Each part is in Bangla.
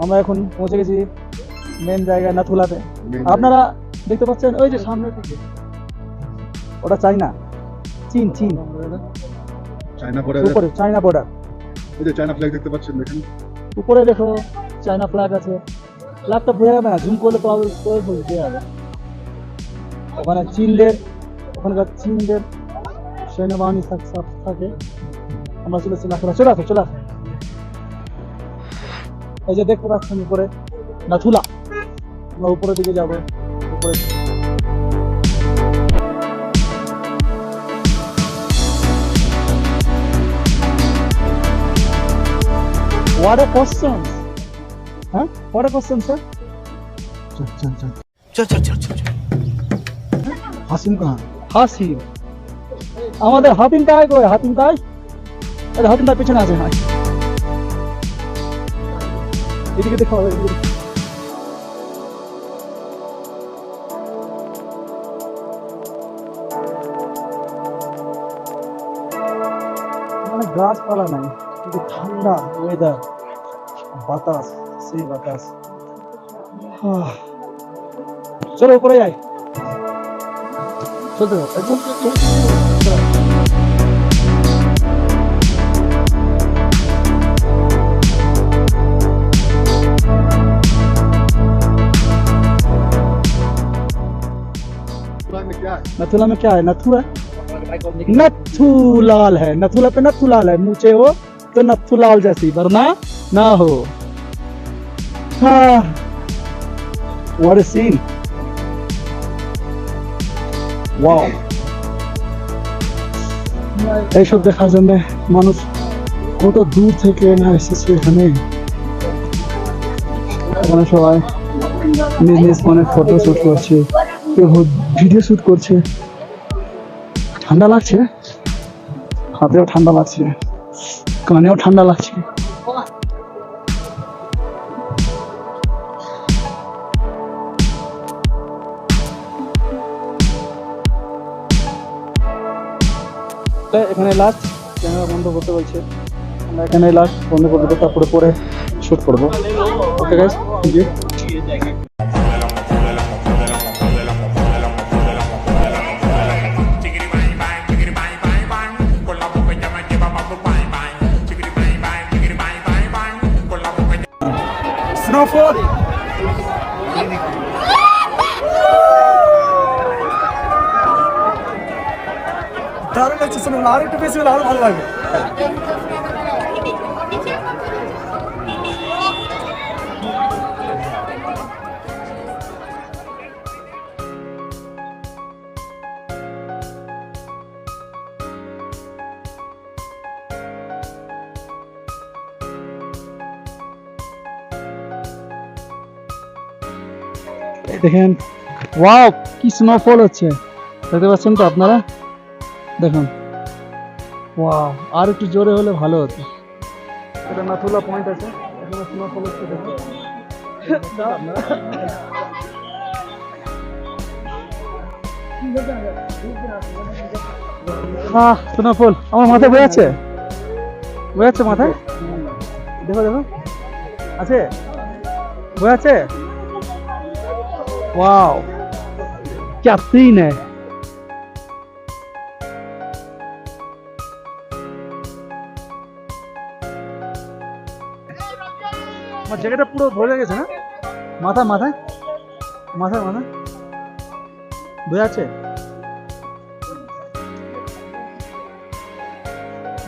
আমরা এখন পৌঁছে গেছি মেন জায়গায় নাথুলাতে। আপনারা দেখতে পাচ্ছেন ওই যে সামনে থেকে, ওটা চায়না, চীন চীন চায়না বর্ডার, উপরে চায়না বর্ডার, এই যে চায়না ফ্ল্যাগ দেখতে পাচ্ছেন, দেখেন উপরে দেখো চায়না ফ্ল্যাগ আছে। ফ্ল্যাগটা বোঝা যাবে না, জুম করলে তো বোঝা যাবে। ওখানে চীনদের, ওখানকার চীনদের সৈন্যবাহিনী থাকে। আমরা চলেছি নাথুলা, চলে আসো চলে আসো। এই যে দেখতে পাচ্ছেন উপরে নাথুলা, আমরা উপরের দিকে যাবো। উপরে What a question! Huh? What a question, sir? चल। হাসিম कहाँ? হাসিম, আমাদের হাতিম তাই কই, হাতিম তাই, আরে হাতিম তাই পিছনে আছে। হ্যাঁ, এদিকে দেখো, এদিকে। মানে গাছপালা নাই, কিন্তু ঠান্ডা ওয়েদার, বাতাস, সেই বাতাস। চলো উপরে যাই, চলতে হবে, नथुला में क्या है? नथुला नथुलाल है, नथुला पे नथुलाल है, नीचे हो तो नथुलाल जैसी, वरना ना हो। हाँ, what a scene! Wow! এইসব দেখার জন্য মানুষ কত দূর থেকে না এসেছে এখানে। এখানে সবাই নিজ নিজ মানে ফটো শুট করছে, কেউ ভিডিও শুট করছে। ঠান্ডা লাগছে, হাতেও ঠান্ডা লাগছে, কানেও ঠান্ডা লাগছে। এখানে লাস্ট ক্যামেরা বন্ধ করতে বলছে, আমরা এখানে লাস্ট বন্ধ করবো, তারপরে পরে শুট করবো। Okay guys, thank you. Snowfall. দারুণ লাগছে স্নোফল, আর একটু বেশি হলে আরো ভালো লাগবে। দেখেন, ওয়াও কি স্নোফল হচ্ছে, দেখতে পাচ্ছেন তো আপনারা, দেখুন। ওয়াও, আর একটু জোরে হলে ভালো হতো। এটা নাথুলা পয়েন্ট আছে, এখানে স্নোফল হচ্ছে, দেখুন। স্নোফল আমার মাথায় বয়ে আছে, মাথায়, দেখো দেখো, আছে বয়ে আছে। वाओ, क्या सीन है। আমার জায়গাটা পুরো ভরে গেছে না, মাথায় মাথায় মাথায় মাথায় বয়ে আছে।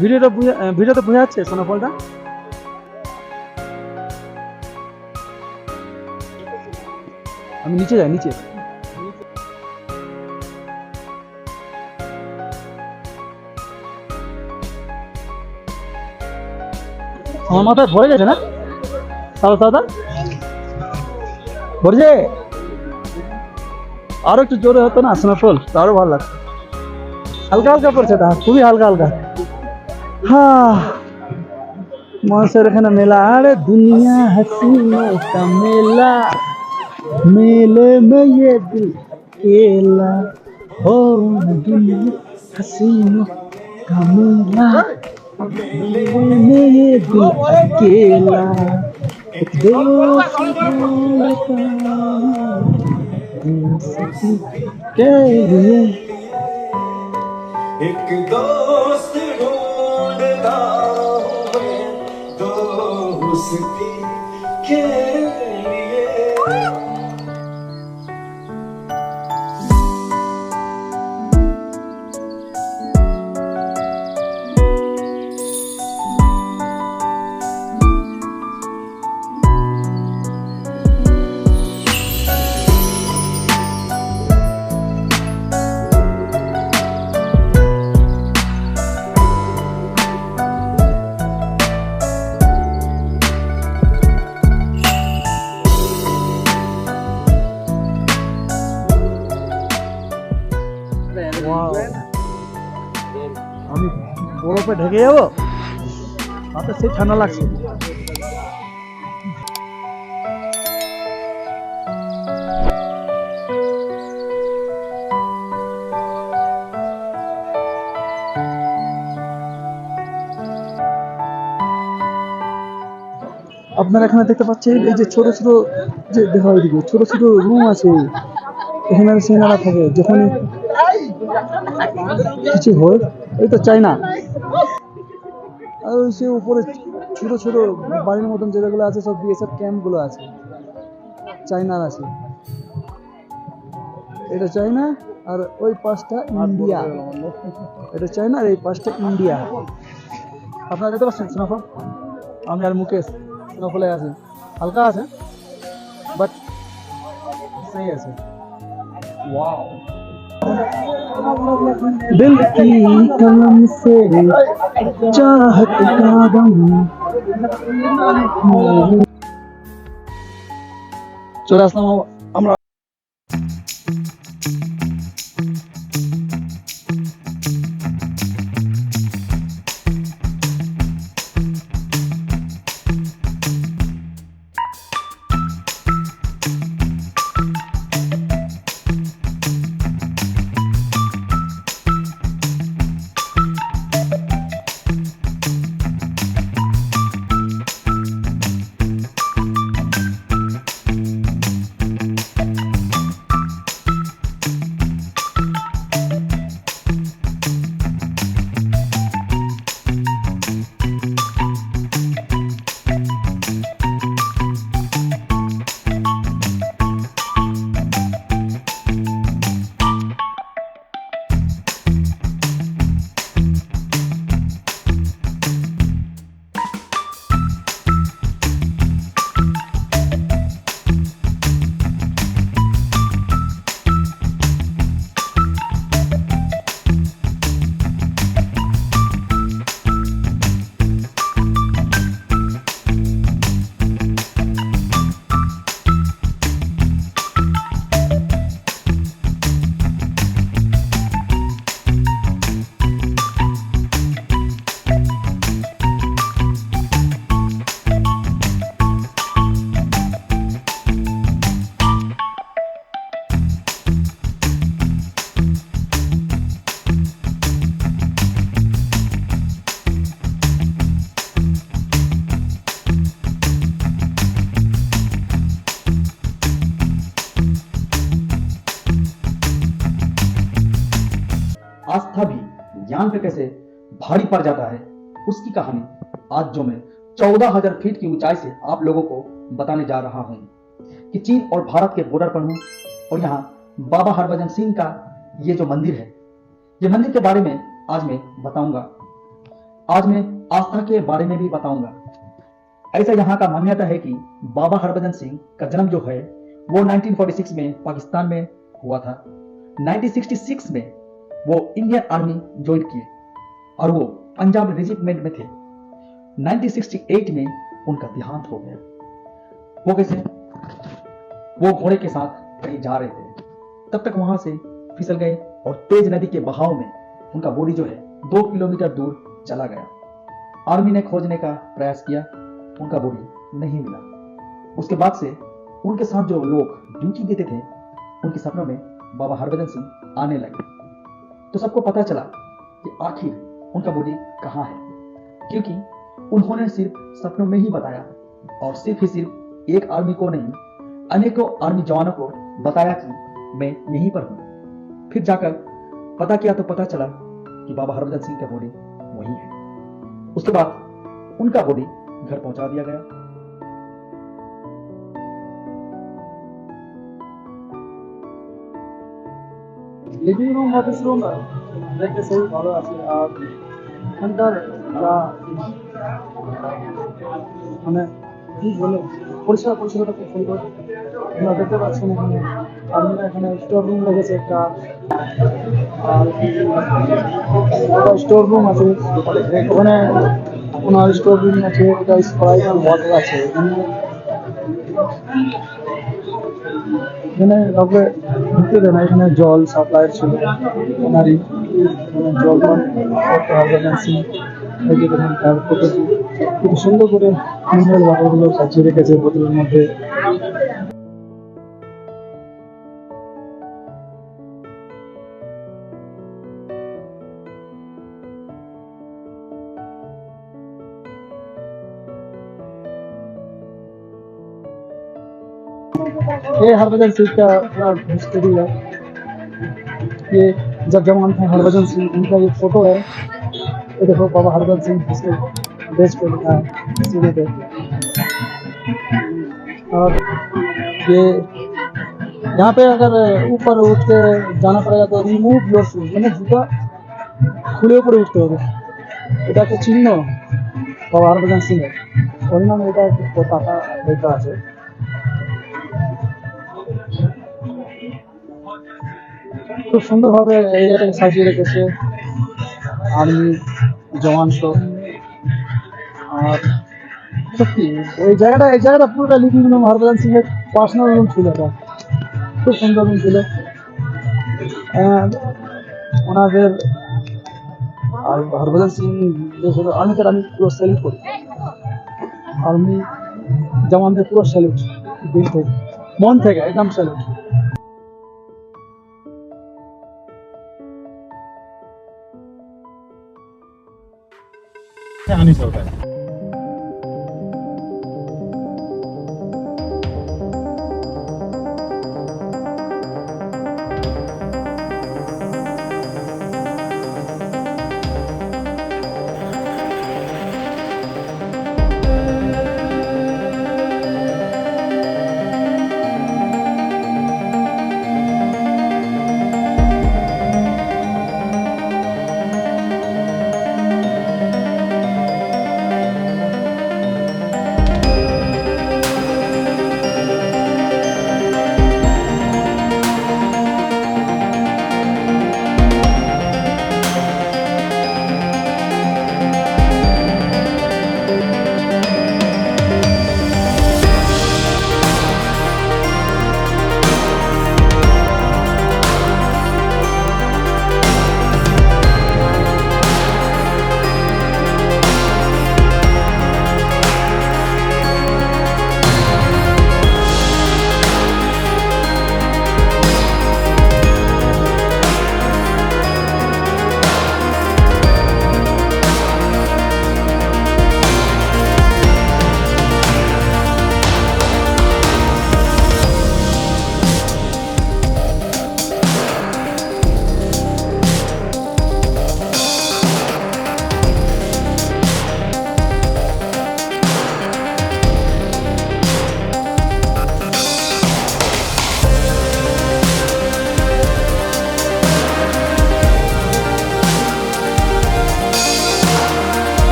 ভিডিওতে বোঝা যাচ্ছে স্নোফলটা। আমি নিচে যাই, নিচে। আমার মাথায় ভরে গেছে না, সাদা সাদা ভরছে। আরো একটু জোরে হতো না স্নোফল, আরো ভালো লাগতো। হালকা হালকা পড়ছে, তা খুবই হালকা হালকা। হ্যাঁ, মানুষের এখানে মেলা, আরে দুনিয়া হাসিনো কা মেলা, मेले में ये दिल अकेला हो, दुनिया हसीनों का मेला, मेले में ये दिल अकेला। एक दोस्त ढूंढता दोस्ती के लिए। एक दोस्त ढूंढता हूँ मैं दोस्ती के लिए। ওয়াও, আমি বরফে ঢেকে যাবো, হাতে সেই ঠান্ডা লাগছে। আপনারা এখানে দেখতে পাচ্ছেন এই যে ছোট ছোট যে দেখা ওইদিকে ছোট ছোট রুম আছে, এখানে সিনারা থাকে যখন কিছু হয়। এই তো চাইনা, আর ওই সে উপরে ছোট ছোট বাড়ির মতন যেগুলো আছে সব বিএসএফ ক্যাম্প গুলো আছে, চাইনার আছে। এটা চাইনা আর ওই পাশটা ইন্ডিয়া, এটা চাইনা আর এই পাশটা ইন্ডিয়া। আপনারা দেখতে পাচ্ছেন স্নোফল, আমি আর মুকেশ স্নোফলে আছে, হালকা আছে বাট সেই আছে। ওয়াও, दिल की कलम से चाहत का गम। চলে আসলাম আমরা। आस्था भी ज्ञान पे कैसे भारी पड़ जाता है, उसकी कहानी आज जो मैं 14,000 फीट की ऊंचाई से आप लोगों को बताने जा रहा हूं कि चीन और भारत के बॉर्डर पर हूं और यहाँ बाबा हरभजन सिंह का ये जो मंदिर है, ये मंदिर के बारे में आज मैं बताऊंगा। आज मैं आस्था के बारे में भी बताऊंगा। ऐसा यहाँ का मान्यता है कि बाबा हरभजन सिंह का जन्म जो है वो 1946 में पाकिस्तान में हुआ था। 1966 में वो इंडियन आर्मी ज्वाइन किए और वो पंजाब रेजिमेंट में थे। 1968 में उनका देहांत हो गया। वो कैसे? वो घोड़े के साथ कहीं जा रहे थे, तब तक वहां से फिसल गए और तेज नदी के बहाव में उनका बॉडी जो है 2 किलोमीटर दूर चला गया। आर्मी ने खोजने का प्रयास किया, उनका बॉडी नहीं मिला। उसके बाद से उनके साथ जो लोग ड्यूटी देते थे, उनके सपनों में बाबा हरभजन सिंह आने लगे। तो सबको पता चला कि आखिर उनका बॉडी कहाँ है, क्योंकि उन्होंने सिर्फ सपनों में ही बताया और सिर्फ एक आर्मी को नहीं, अनेकों आर्मी जवानों को बताया कि मैं यहीं पर हूं। फिर जाकर पता किया तो पता चला कि बाबा हरभजन सिंह का बॉडी वही है। उसके बाद उनका बॉडी घर पहुंचा दिया गया। লিভিং রুম অফিস রুম দেখতে সবই ভালো আছে। আর এখানকার যা মানে কি বলে পরিষ্কার পরিচ্ছন্নতা খুব সুন্দর। আপনারা দেখতে পাচ্ছেন এখানে আর্মিরা এখানে স্টোর রুম রেখেছে একটা, আর স্টোর রুম আছে ওখানে। ওনার স্টোর রুম আছে, এটা স্প্রাইট আর ওয়াটার আছে এখানে। কাউকে ঢুকতে দেয় না, এখানে জল সাপ্লাইয়ের ছিল ওনারই, জল করতে হবে না। এই যে দেখেন তার ফটোটি খুব সুন্দর করে মিনারেল ওয়াটারগুলো সাজিয়ে রেখেছে বোতলের মধ্যে। ये हरभजन सिंह का पूरा हिस्ट्री है। ये जब जवान थे हरभजन सिंह, उनका ये फोटो है। ये देखो बाबा हरभजन सिंह इसके बेच पे लिखा है सीने पे। और ये यहाँ पे अगर ऊपर उठ के जाना पड़ेगा तो रिमूव योर शूज, मैंने जूता खुले ऊपर उठते होगा। এটা একটা চিহ্ন বাবা হরভজন সিং এর, ওর নামে এটা একটা পতাকা লেখা আছে। খুব সুন্দরভাবে এই জায়গাটাকে সাজিয়ে রেখেছে আর্মি জওয়ান সব। আর সত্যি এই জায়গাটা পুরোটা লিভিং রুম, হরভজন সিং এর পার্সোনাল রুম ছিল। এটা খুব সুন্দর রুম ছিল। ওনাদের আর হরভজন সিং আর্মিদের আমি পুরো স্যালুট করি, আর্মি জওয়ানদের পুরো স্যালুট, দিল থেকে মন থেকে একদম স্যালুট। नहीं होता है।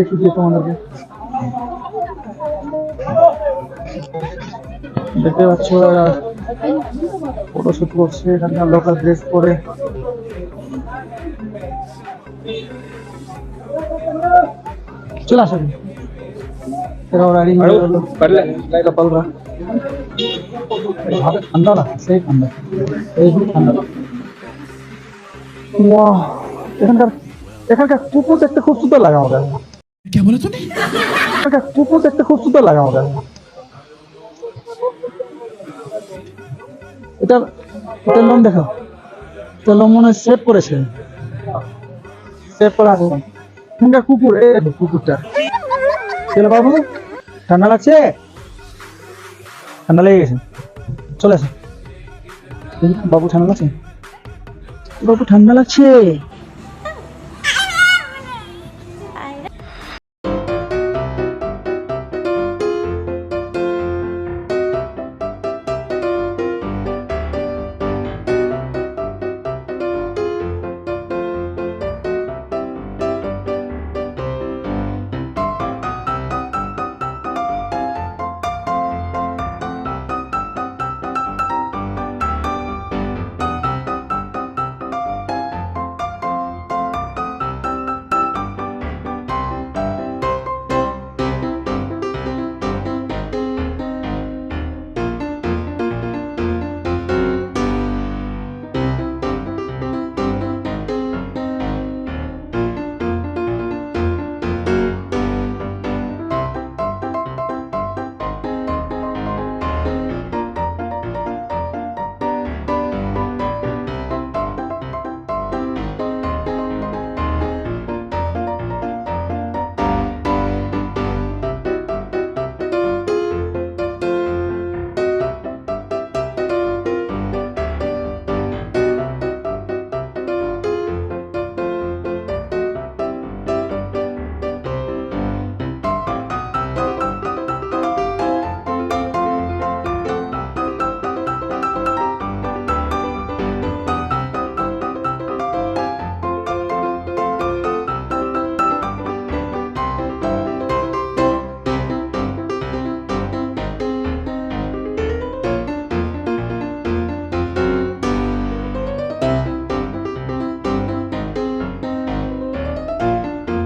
একটু দিয়ে তোমাদেরকে দেখতে পাচ্ছ ফটোশুট করছে এখানকার লোকাল ড্রেস পরে। চলে আসো এরাও রেডি হয়ে গেল কপালরা। ঠান্ডা না সেই ঠান্ডা এই ঠান্ডা। वाह এখানকার কুকুর দেখতে খুব সুন্দর লাগে আমাদের। क्या बोला तूने? এখানকার কুকুর দেখতে খুব সুন্দর লাগে আমাদের। এটার লোম দেখো, এটার লোম মনে হয় সেভ করেছে, সেভ করা আছে। এখানকার কুকুর, এই দেখো কুকুরটা। চলো বাবু, ঠান্ডা লাগছে? ঠান্ডা লেগে গেছে, চলে আসো। বাবু ঠান্ডা লাগছে? বাবু ঠান্ডা লাগছে?